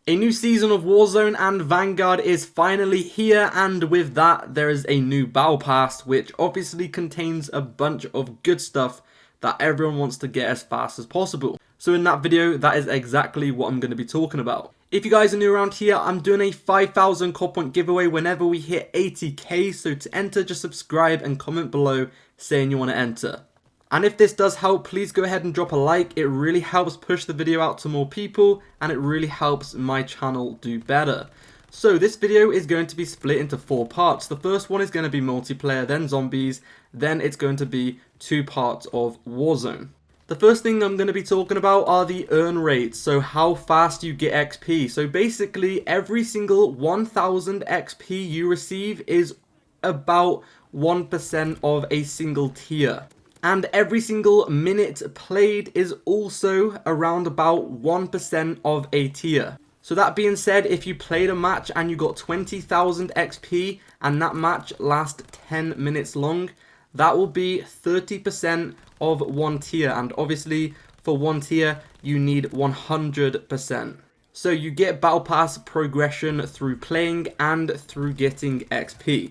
A new season of Warzone and Vanguard is finally here, and with that there is a new battle pass which obviously contains a bunch of good stuff that everyone wants to get as fast as possible. So in that video, that is exactly what I'm going to be talking about. If you guys are new around here, I'm doing a 5,000 core point giveaway whenever we hit 80k, so to enter just subscribe and comment below saying you want to enter. And if this does help, please go ahead and drop a like. It really helps push the video out to more people and it really helps my channel do better. So this video is going to be split into 4 parts. The first one is going to be multiplayer, then zombies, then it's going to be 2 parts of Warzone. The first thing I'm going to be talking about are the earn rates, so how fast you get XP. So basically every single 1000 XP you receive is about 1% of a single tier. And every single minute played is also around about 1% of a tier. So that being said, if you played a match and you got 20,000 XP and that match lasts 10 minutes long, that will be 30% of 1 tier. And obviously for 1 tier, you need 100%. So you get battle pass progression through playing and through getting XP.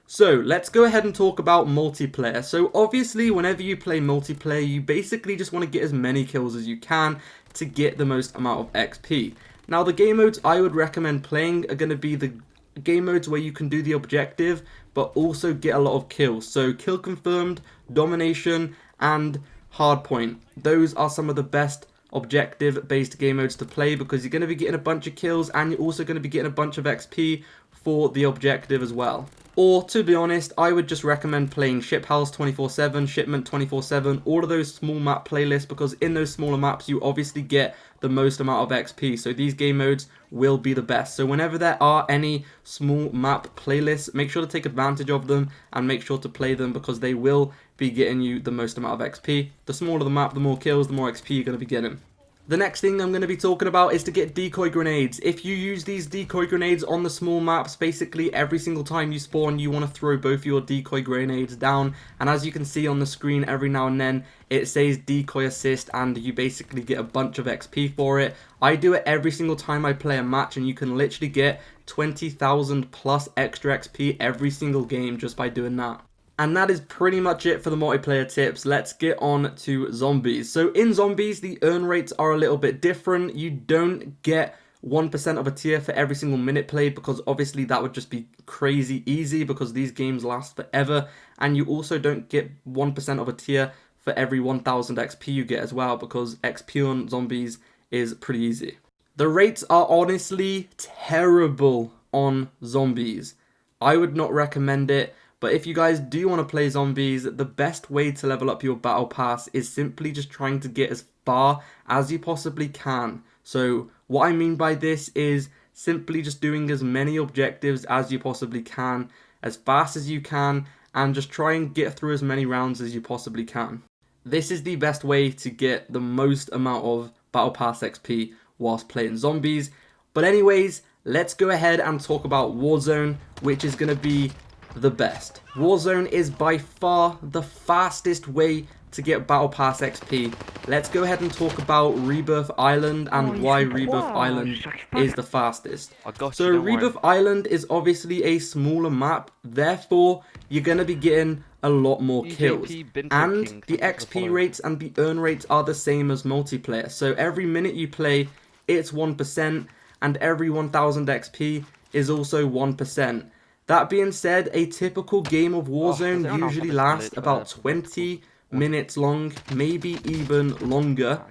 So let's go ahead and talk about multiplayer. So obviously whenever you play multiplayer, you basically just want to get as many kills as you can to get the most amount of XP. Now the game modes I would recommend playing are going to be the game modes where you can do the objective but also get a lot of kills. So kill confirmed, domination and hardpoint. Those are some of the best objective based game modes to play because you're going to be getting a bunch of kills and you're also going to be getting a bunch of XP for the objective as well. Or, to be honest, I would just recommend playing Ship House 24/7, Shipment 24/7, all of those small map playlists, because in those smaller maps you obviously get the most amount of XP. So these game modes will be the best. So whenever there are any small map playlists, make sure to take advantage of them and make sure to play them because they will be getting you the most amount of XP. The smaller the map, the more kills, the more XP you're going to be getting. The next thing I'm going to be talking about is to get decoy grenades. If you use these decoy grenades on the small maps, basically every single time you spawn, you want to throw both your decoy grenades down. And as you can see on the screen, every now and then, it says decoy assist and you basically get a bunch of XP for it. I do it every single time I play a match and you can literally get 20,000 plus extra XP every single game just by doing that. And that is pretty much it for the multiplayer tips. Let's get on to zombies. So in zombies, the earn rates are a little bit different. You don't get 1% of a tier for every single minute played because obviously that would just be crazy easy because these games last forever. And you also don't get 1% of a tier for every 1000 XP you get as well because XP on zombies is pretty easy. The rates are honestly terrible on zombies. I would not recommend it. But if you guys do want to play zombies, the best way to level up your battle pass is simply just trying to get as far as you possibly can. So what I mean by this is simply just doing as many objectives as you possibly can, as fast as you can, and just try and get through as many rounds as you possibly can. This is the best way to get the most amount of battle pass XP whilst playing zombies. But anyways, let's go ahead and talk about Warzone, which is going to be the best. Warzone is by far the fastest way to get battle pass XP. Let's go ahead and talk about Rebirth Island and why Rebirth Island is the fastest. So Rebirth Island is obviously a smaller map, therefore you're going to be getting a lot more kills. And the XP rates and the earn rates are the same as multiplayer. So every minute you play, it's 1%, and every 1000 XP is also 1%. That being said, a typical game of Warzone usually lasts about 20 minutes long, maybe even longer,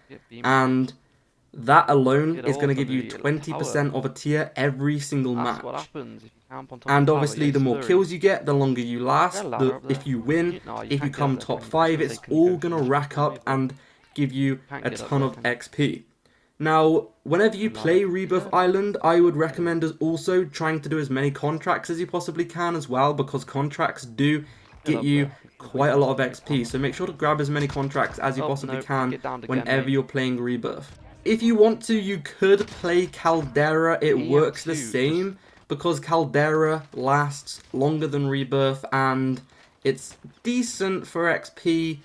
and that alone is going to give you 20% of a tier every single match. And obviously the more kills you get, the longer you last, if you win, if you come top 5, it's all going to rack up and give you a ton of XP. Now, whenever you play Rebirth Island, I would recommend also trying to do as many contracts as you possibly can as well, because contracts do get you quite a lot of XP. So make sure to grab as many contracts as you possibly can whenever you're playing Rebirth. If you want to, you could play Caldera. It works the same because Caldera lasts longer than Rebirth and it's decent for XP,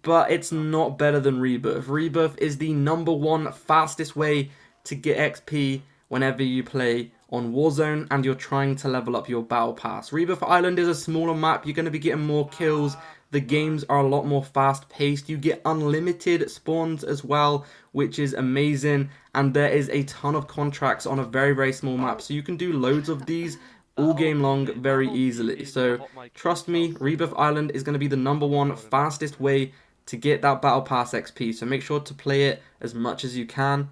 but it's not better than Rebirth. Rebirth is the #1 fastest way to get XP whenever you play on Warzone and you're trying to level up your battle pass. Rebirth Island is a smaller map, you're going to be getting more kills, the games are a lot more fast paced, you get unlimited spawns as well, which is amazing, and there is a ton of contracts on a very small map, so you can do loads of these all game long very easily. So trust me, Rebirth Island is going to be the #1 fastest way to get that battle pass XP, so make sure to play it as much as you can.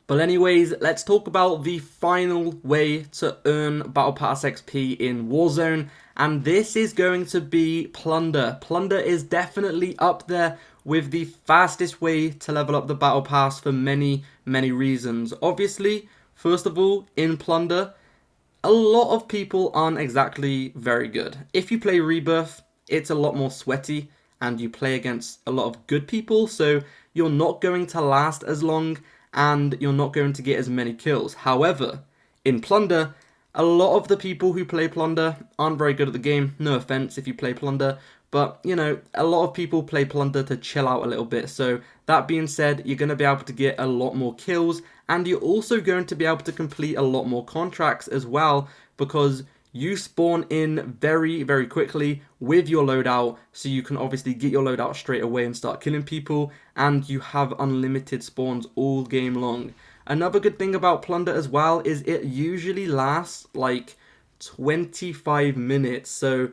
But anyways, let's talk about the final way to earn Battle Pass XP in Warzone, and this is going to be Plunder. Plunder is definitely up there with the fastest way to level up the Battle Pass for many reasons. Obviously, first of all, in Plunder, a lot of people aren't exactly very good. If you play Rebirth, it's a lot more sweaty, and you play against a lot of good people, so you're not going to last as long, and you're not going to get as many kills. However, in Plunder, a lot of the people who play Plunder aren't very good at the game. No offense if you play Plunder, but, you know, a lot of people play Plunder to chill out a little bit. So, that being said, you're going to be able to get a lot more kills, and you're also going to be able to complete a lot more contracts as well, because you spawn in very quickly with your loadout, so you can obviously get your loadout straight away and start killing people, and you have unlimited spawns all game long. Another good thing about Plunder as well is it usually lasts like 25 minutes, so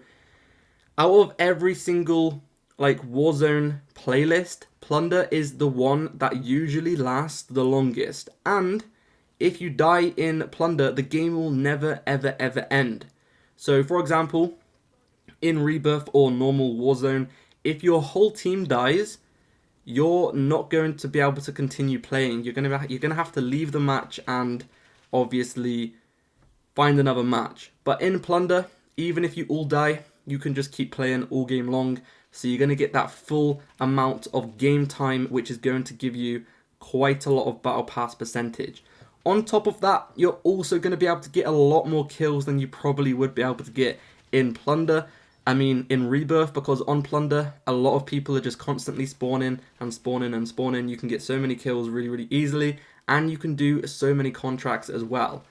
out of every single like Warzone playlist, Plunder is the one that usually lasts the longest, and if you die in Plunder, the game will never ever end. So for example, in Rebirth or normal Warzone, if your whole team dies, you're not going to be able to continue playing. You're gonna have to leave the match and obviously find another match. But in Plunder, even if you all die, you can just keep playing all game long. So you're gonna get that full amount of game time, which is going to give you quite a lot of battle pass percentage. On top of that, you're also going to be able to get a lot more kills than you probably would be able to get in Plunder. I mean, in Rebirth, because on Plunder, a lot of people are just constantly spawning and spawning and spawning. You can get so many kills really easily, and you can do so many contracts as well.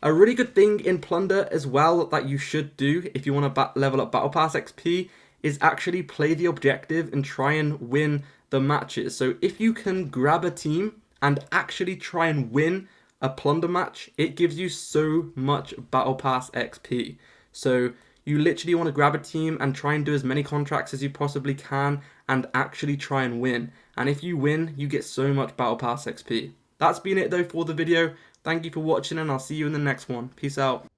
A really good thing in Plunder as well that you should do if you want to level up Battle Pass XP is actually play the objective and try and win the matches. So if you can grab a team and actually try and win a Plunder match, it gives you so much Battle Pass XP. So you literally want to grab a team and try and do as many contracts as you possibly can and actually try and win. And if you win, you get so much Battle Pass XP. That's been it though for the video. Thank you for watching, and I'll see you in the next one. Peace out.